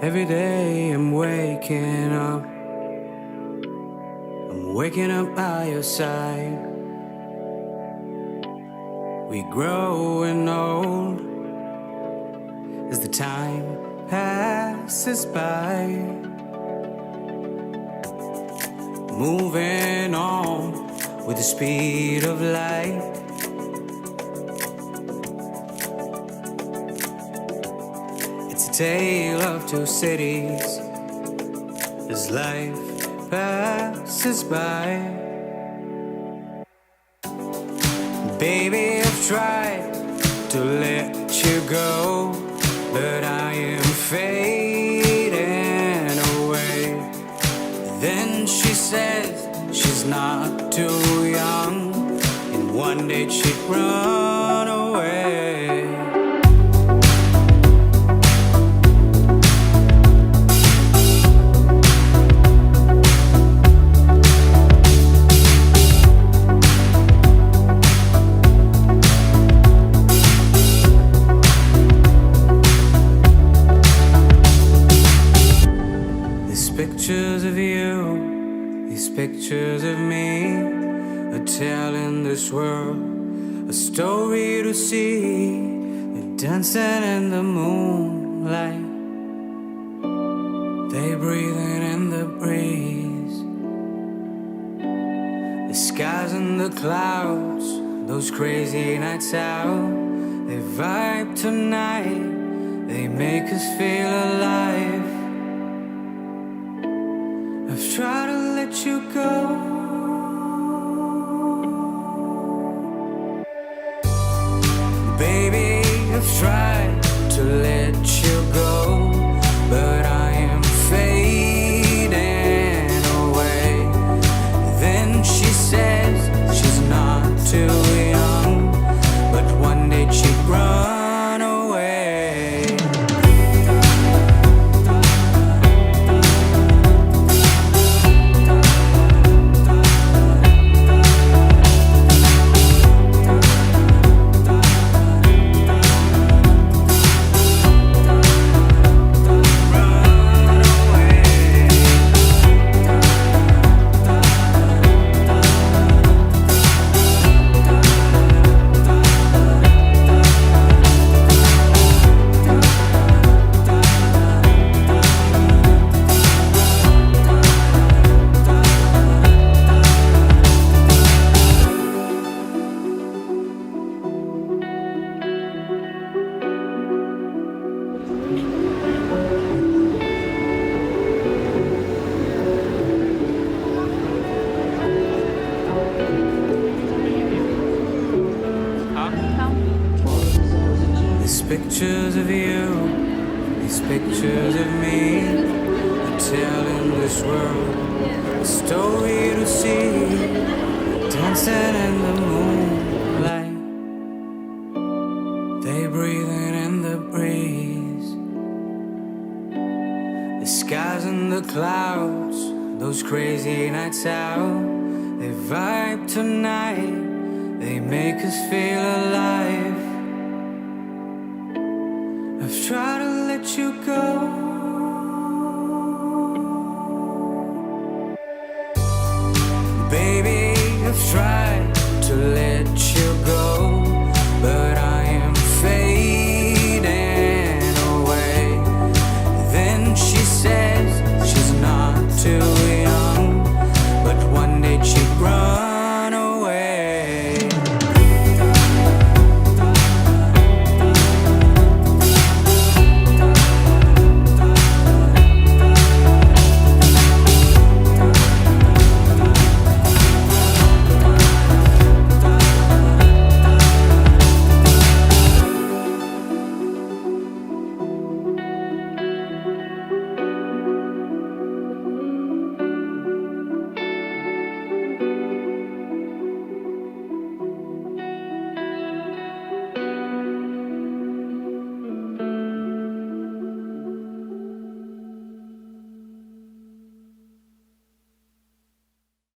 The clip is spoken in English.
Every day I'm waking up. I'm waking up by your side. We growing old as the time passes by. Moving on with the speed of light. It's a tale of two cities as life passes by. Baby, I've tried to let you go, but I am fading away. Then she says she's not too young, and one day she'd run away. Pictures of you, these pictures of me are telling this world a story to see. They're dancing in the moonlight, they breathing in the breeze. The skies and the clouds, those crazy nights out, they vibe tonight, they make us feel alive. I've tried to let you go, baby, I've tried to let you go, but I am fading away. Then she says she's not too young, but one day she'd run away. These pictures of you, these pictures of me are telling this world a story to see. Dancing in the moonlight, they breathing in the breeze. The skies and the clouds, those crazy nights out, they vibe tonight, they make us feel alive. I've tried to let you go,